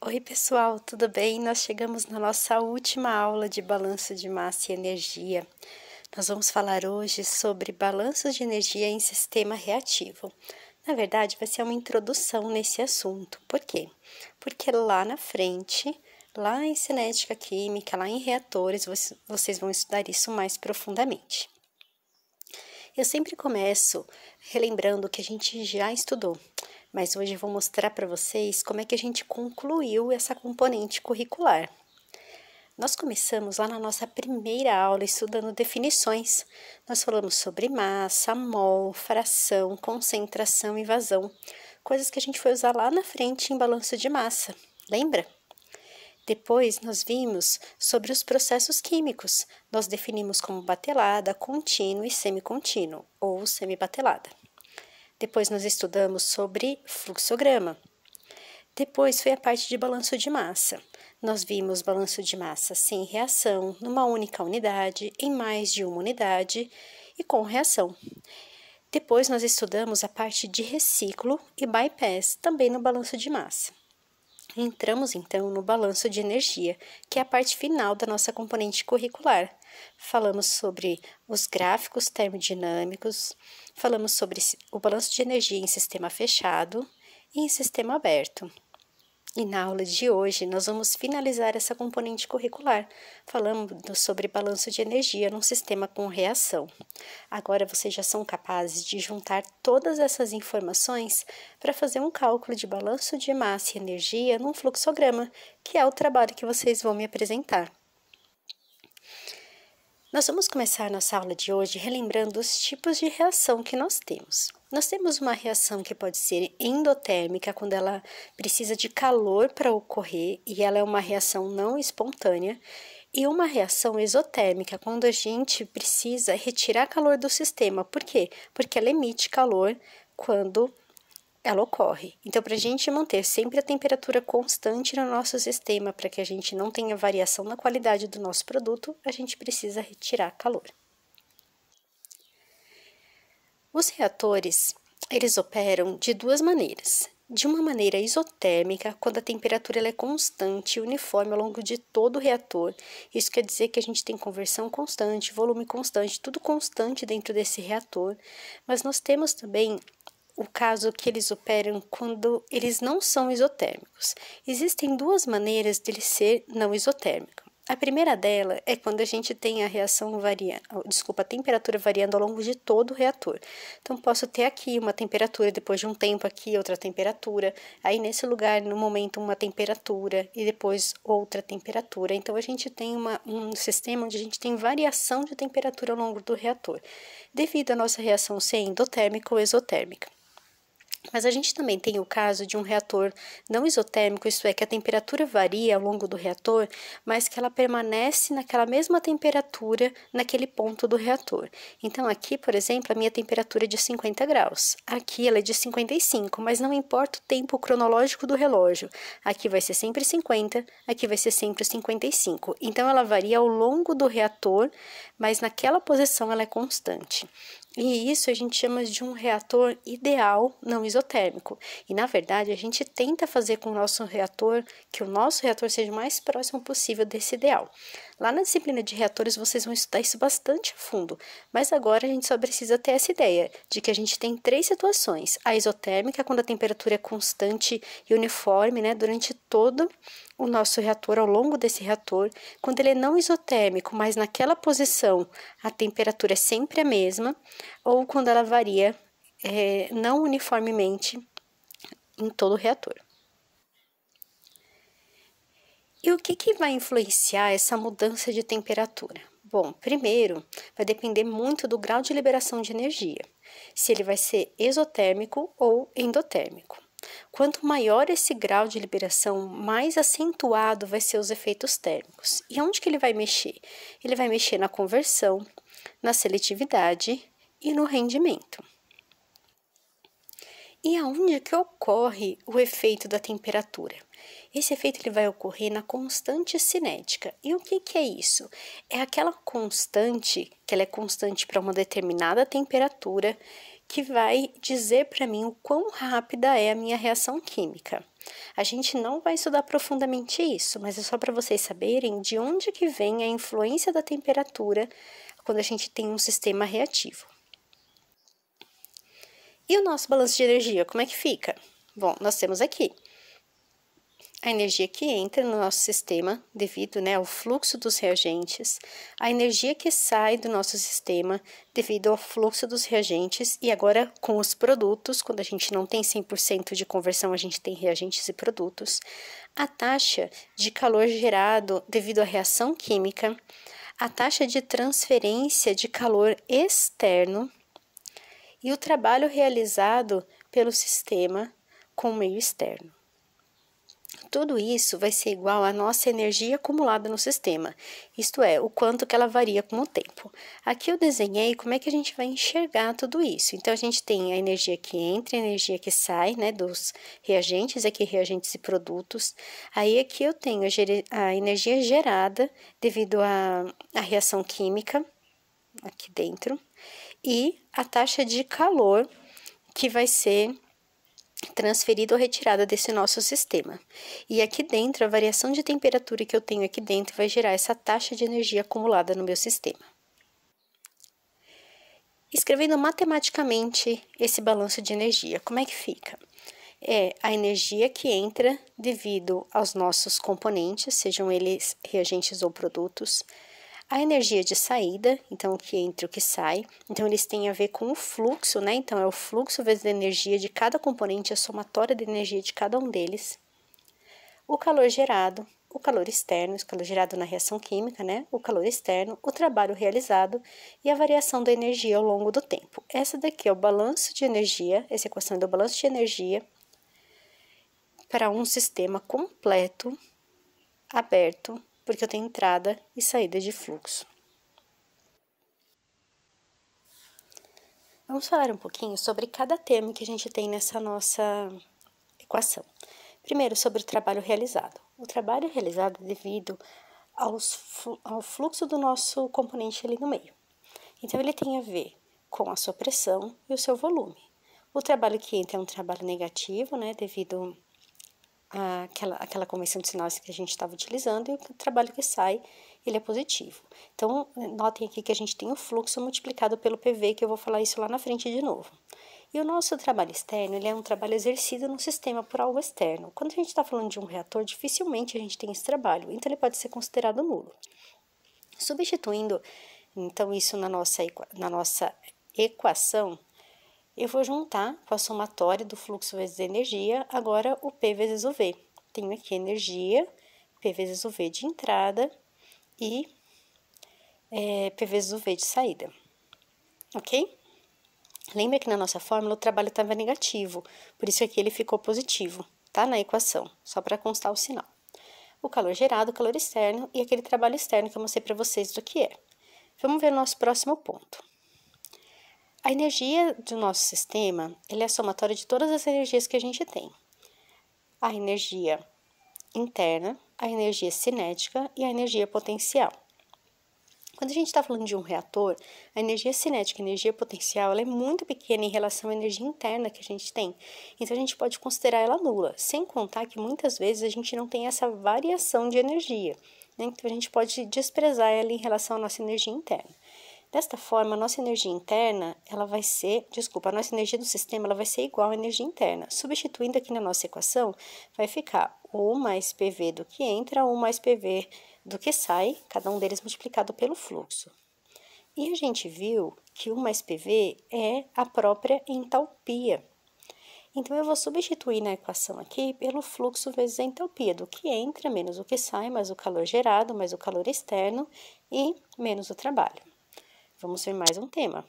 Oi, pessoal, tudo bem? Nós chegamos na nossa última aula de balanço de massa e energia. Nós vamos falar hoje sobre balanços de energia em sistema reativo. Na verdade, vai ser uma introdução nesse assunto. Por quê? Porque lá na frente, lá em cinética química, lá em reatores, vocês vão estudar isso mais profundamente. Eu sempre começo relembrando o que a gente já estudou, mas hoje eu vou mostrar para vocês como é que a gente concluiu essa componente curricular. Nós começamos lá na nossa primeira aula estudando definições. Nós falamos sobre massa, mol, fração, concentração e vazão, coisas que a gente foi usar lá na frente em balanço de massa, lembra? Depois, nós vimos sobre os processos químicos. Nós definimos como batelada, contínuo e semicontínuo, ou semibatelada. Depois, nós estudamos sobre fluxograma. Depois, foi a parte de balanço de massa. Nós vimos balanço de massa sem reação, numa única unidade, em mais de uma unidade e com reação. Depois, nós estudamos a parte de reciclo e bypass, também no balanço de massa. Entramos, então, no balanço de energia, que é a parte final da nossa componente curricular. Falamos sobre os gráficos termodinâmicos, falamos sobre o balanço de energia em sistema fechado e em sistema aberto. E na aula de hoje, nós vamos finalizar essa componente curricular, falando sobre balanço de energia num sistema com reação. Agora, vocês já são capazes de juntar todas essas informações para fazer um cálculo de balanço de massa e energia num fluxograma, que é o trabalho que vocês vão me apresentar. Nós vamos começar nossa aula de hoje relembrando os tipos de reação que nós temos. Nós temos uma reação que pode ser endotérmica, quando ela precisa de calor para ocorrer e ela é uma reação não espontânea, e uma reação exotérmica, quando a gente precisa retirar calor do sistema. Por quê? Porque ela emite calor quando ela ocorre. Então, para a gente manter sempre a temperatura constante no nosso sistema, para que a gente não tenha variação na qualidade do nosso produto, a gente precisa retirar calor. Os reatores, eles operam de duas maneiras. De uma maneira isotérmica, quando a temperatura ela é constante e uniforme ao longo de todo o reator. Isso quer dizer que a gente tem conversão constante, volume constante, tudo constante dentro desse reator. Mas nós temos também o caso que eles operam quando eles não são isotérmicos. Existem duas maneiras dele ser não isotérmico. A primeira dela é quando a gente tem a a temperatura variando ao longo de todo o reator. Então, posso ter aqui uma temperatura, depois de um tempo aqui outra temperatura, aí nesse lugar, no momento, uma temperatura e depois outra temperatura. Então, a gente tem um sistema onde a gente tem variação de temperatura ao longo do reator, devido à nossa reação ser endotérmica ou exotérmica. Mas a gente também tem o caso de um reator não isotérmico, isto é, que a temperatura varia ao longo do reator, mas que ela permanece naquela mesma temperatura naquele ponto do reator. Então, aqui, por exemplo, a minha temperatura é de 50 graus. Aqui ela é de 55, mas não importa o tempo cronológico do relógio. Aqui vai ser sempre 50, aqui vai ser sempre 55. Então, ela varia ao longo do reator, mas naquela posição ela é constante. E isso a gente chama de um reator ideal não isotérmico. E, na verdade, a gente tenta fazer com o nosso reator, que o nosso reator seja o mais próximo possível desse ideal. Lá na disciplina de reatores, vocês vão estudar isso bastante a fundo, mas agora a gente só precisa ter essa ideia de que a gente tem três situações. A isotérmica, quando a temperatura é constante e uniforme, né, durante todo o nosso reator, ao longo desse reator. Quando ele é não isotérmico, mas naquela posição a temperatura é sempre a mesma, ou quando ela varia não uniformemente em todo o reator. E o que vai influenciar essa mudança de temperatura? Bom, primeiro, vai depender muito do grau de liberação de energia, se ele vai ser exotérmico ou endotérmico. Quanto maior esse grau de liberação, mais acentuado vai ser os efeitos térmicos. E onde que ele vai mexer? Ele vai mexer na conversão, na seletividade e no rendimento. E aonde que ocorre o efeito da temperatura? Esse efeito ele vai ocorrer na constante cinética. E o que é isso? É aquela constante, que ela é constante para uma determinada temperatura, que vai dizer para mim o quão rápida é a minha reação química. A gente não vai estudar profundamente isso, mas é só para vocês saberem de onde que vem a influência da temperatura quando a gente tem um sistema reativo. E o nosso balanço de energia, como é que fica? Bom, nós temos aqui a energia que entra no nosso sistema devido, ao fluxo dos reagentes, a energia que sai do nosso sistema devido ao fluxo dos reagentes e agora com os produtos, quando a gente não tem 100% de conversão, a gente tem reagentes e produtos, a taxa de calor gerado devido à reação química, a taxa de transferência de calor externo e o trabalho realizado pelo sistema com o meio externo. Tudo isso vai ser igual à nossa energia acumulada no sistema, isto é, o quanto que ela varia com o tempo. Aqui eu desenhei como é que a gente vai enxergar tudo isso. Então, a gente tem a energia que entra, a energia que sai, dos reagentes, aqui reagentes e produtos. Aí aqui eu tenho a energia gerada devido à reação química, aqui dentro, e a taxa de calor que vai ser transferida ou retirada desse nosso sistema. E aqui dentro, a variação de temperatura que eu tenho aqui dentro vai gerar essa taxa de energia acumulada no meu sistema. Escrevendo matematicamente esse balanço de energia, como é que fica? É a energia que entra devido aos nossos componentes, sejam eles reagentes ou produtos, a energia de saída, então o que entra e o que sai, então eles têm a ver com o fluxo, então é o fluxo vezes a energia de cada componente, a somatória da energia de cada um deles. O calor gerado, o calor externo, o calor gerado na reação química, o calor externo, o trabalho realizado e a variação da energia ao longo do tempo. Essa daqui é o balanço de energia, essa equação é do balanço de energia para um sistema completo, aberto, porque eu tenho entrada e saída de fluxo. Vamos falar um pouquinho sobre cada termo que a gente tem nessa nossa equação. Primeiro, sobre o trabalho realizado. O trabalho realizado é devido ao fluxo do nosso componente ali no meio. Então, ele tem a ver com a sua pressão e o seu volume. O trabalho que entra é um trabalho negativo, devido aquela convenção de sinais que a gente estava utilizando, e o trabalho que sai, ele é positivo. Então, notem aqui que a gente tem o fluxo multiplicado pelo PV, que eu vou falar isso lá na frente de novo. E o nosso trabalho externo, ele é um trabalho exercido no sistema por algo externo. Quando a gente está falando de um reator, dificilmente a gente tem esse trabalho, então ele pode ser considerado nulo. Substituindo, então, isso na nossa equação, eu vou juntar com a somatória do fluxo vezes energia, agora o P vezes o V. Tenho aqui energia, P vezes o V de entrada e P vezes o V de saída. Ok? Lembra que na nossa fórmula o trabalho estava negativo, por isso aqui ele ficou positivo, tá? Na equação, só para constar o sinal. O calor gerado, o calor externo e aquele trabalho externo que eu mostrei para vocês do que é. Vamos ver o nosso próximo ponto. A energia do nosso sistema, ele é a somatória de todas as energias que a gente tem. A energia interna, a energia cinética e a energia potencial. Quando a gente está falando de um reator, a energia cinética e a energia potencial ela é muito pequena em relação à energia interna que a gente tem. Então, a gente pode considerar ela nula, sem contar que muitas vezes a gente não tem essa variação de energia. Então, a gente pode desprezar ela em relação à nossa energia interna. Desta forma, a nossa energia interna, a nossa energia do sistema, ela vai ser igual à energia interna. Substituindo aqui na nossa equação, vai ficar U mais PV do que entra, U mais PV do que sai, cada um deles multiplicado pelo fluxo. E a gente viu que U mais PV é a própria entalpia. Então, eu vou substituir na equação aqui pelo fluxo vezes a entalpia do que entra, menos o que sai, mais o calor gerado, mais o calor externo e menos o trabalho. Vamos ver mais um tema.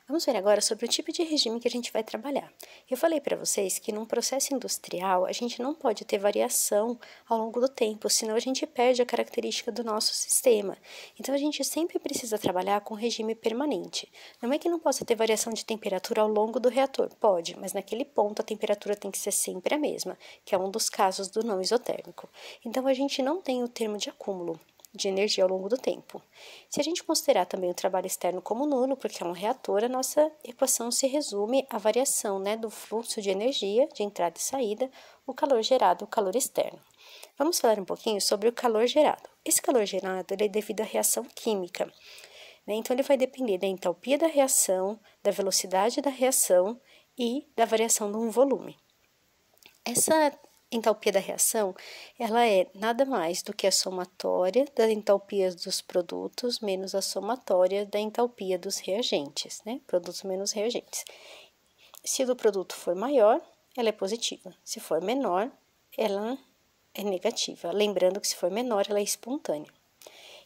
Vamos ver agora sobre o tipo de regime que a gente vai trabalhar. Eu falei para vocês que num processo industrial a gente não pode ter variação ao longo do tempo, senão a gente perde a característica do nosso sistema. Então a gente sempre precisa trabalhar com regime permanente. Não é que não possa ter variação de temperatura ao longo do reator, pode, mas naquele ponto a temperatura tem que ser sempre a mesma, que é um dos casos do não isotérmico. Então a gente não tem o termo de acúmulo. de energia ao longo do tempo. Se a gente considerar também o trabalho externo como nulo, porque é um reator, a nossa equação se resume à variação, né, do fluxo de energia de entrada e saída, o calor gerado, o calor externo. Vamos falar um pouquinho sobre o calor gerado. Esse calor gerado ele é devido à reação química, né? Então, ele vai depender da entalpia da reação, da velocidade da reação e da variação de um volume. Essa entalpia da reação, ela é nada mais do que a somatória das entalpias dos produtos menos a somatória da entalpia dos reagentes, né? Produtos menos reagentes. Se o do produto for maior, ela é positiva. Se for menor, ela é negativa. Lembrando que se for menor, ela é espontânea.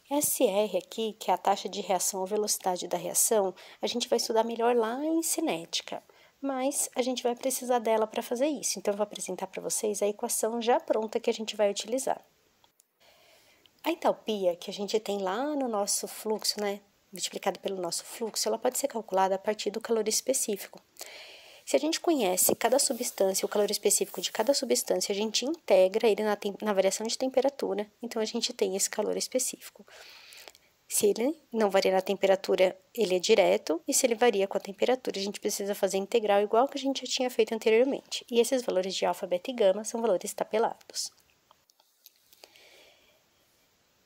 SR aqui, que é a taxa de reação ou velocidade da reação, a gente vai estudar melhor lá em cinética, mas a gente vai precisar dela para fazer isso. Então, eu vou apresentar para vocês a equação já pronta que a gente vai utilizar. A entalpia que a gente tem lá no nosso fluxo, né, multiplicada pelo nosso fluxo, ela pode ser calculada a partir do calor específico. Se a gente conhece cada substância, o calor específico de cada substância, a gente integra ele na variação de temperatura, então a gente tem esse calor específico. Se ele não varia na temperatura, ele é direto, e se ele varia com a temperatura, a gente precisa fazer integral igual que a gente já tinha feito anteriormente. E esses valores de alfa, beta e gama são valores tabelados.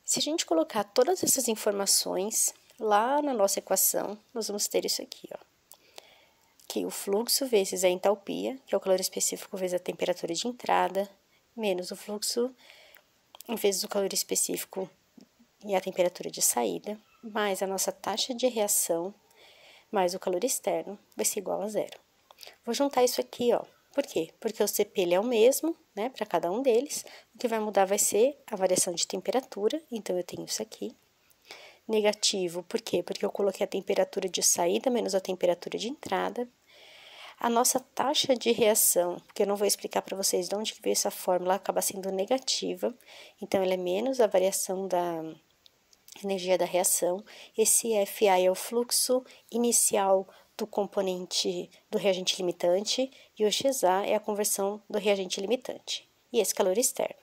Se a gente colocar todas essas informações lá na nossa equação, nós vamos ter isso aqui, ó. Que o fluxo vezes a entalpia, que é o calor específico vezes a temperatura de entrada, menos o fluxo vezes o calor específico e a temperatura de saída, mais a nossa taxa de reação, mais o calor externo, vai ser igual a zero. Vou juntar isso aqui, ó. Por quê? Porque o CP ele é o mesmo, né, para cada um deles. O que vai mudar vai ser a variação de temperatura, então eu tenho isso aqui. Negativo, por quê? Porque eu coloquei a temperatura de saída menos a temperatura de entrada. A nossa taxa de reação, que eu não vou explicar para vocês de onde que veio essa fórmula, acaba sendo negativa. Então, ela é menos a variação da energia da reação. Esse FA é o fluxo inicial do componente do reagente limitante e o XA é a conversão do reagente limitante. E esse calor externo.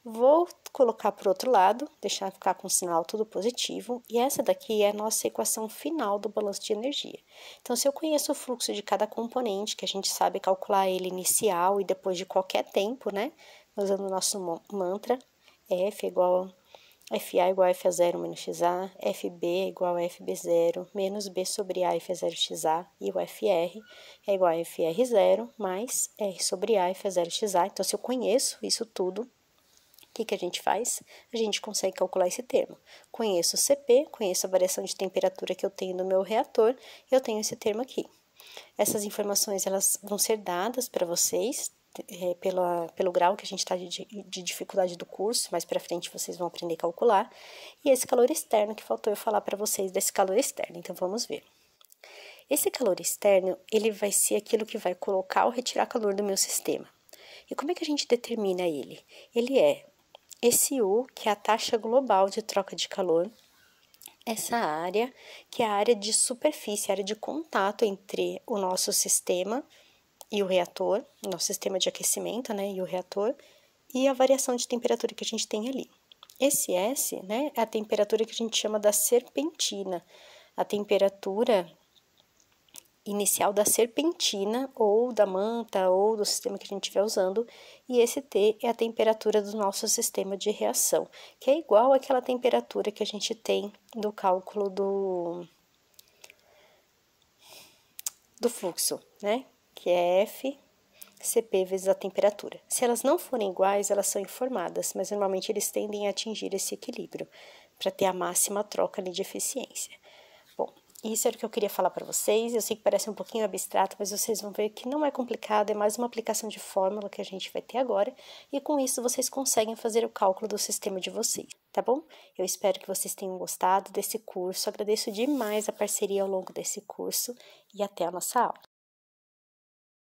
Vou colocar para o outro lado, deixar ficar com o sinal tudo positivo, e essa daqui é a nossa equação final do balanço de energia. Então, se eu conheço o fluxo de cada componente, que a gente sabe calcular ele inicial e depois de qualquer tempo, né, usando o nosso mantra, F igual FA igual a FA0 menos XA, FB igual a FB0 menos B sobre A FA0 XA, e o FR é igual a FR0 mais R sobre A FA0 XA. Então, se eu conheço isso tudo, o que a gente faz? A gente consegue calcular esse termo. Conheço o CP, conheço a variação de temperatura que eu tenho no meu reator, eu tenho esse termo aqui. Essas informações elas vão ser dadas para vocês pelo grau que a gente está de dificuldade do curso, mais para frente vocês vão aprender a calcular. E esse calor externo que faltou eu falar para vocês desse calor externo, então vamos ver. Esse calor externo, ele vai ser aquilo que vai colocar ou retirar calor do meu sistema. E como é que a gente determina ele? Ele é esse U, que é a taxa global de troca de calor, essa área, que é a área de superfície, a área de contato entre o nosso sistema e o reator, o nosso sistema de aquecimento, né, e o reator, e a variação de temperatura que a gente tem ali. Esse S, né, é a temperatura que a gente chama da serpentina, a temperatura inicial da serpentina, ou da manta, ou do sistema que a gente estiver usando, e esse T é a temperatura do nosso sistema de reação, que é igual àquela temperatura que a gente tem do cálculo do fluxo, né? Que é F CP vezes a temperatura. Se elas não forem iguais, elas são informadas, mas normalmente eles tendem a atingir esse equilíbrio, para ter a máxima troca ali de eficiência. Bom, isso era o que eu queria falar para vocês. Eu sei que parece um pouquinho abstrato, mas vocês vão ver que não é complicado, é mais uma aplicação de fórmula que a gente vai ter agora, e com isso vocês conseguem fazer o cálculo do sistema de vocês, tá bom? Eu espero que vocês tenham gostado desse curso, agradeço demais a parceria ao longo desse curso, e até a nossa aula.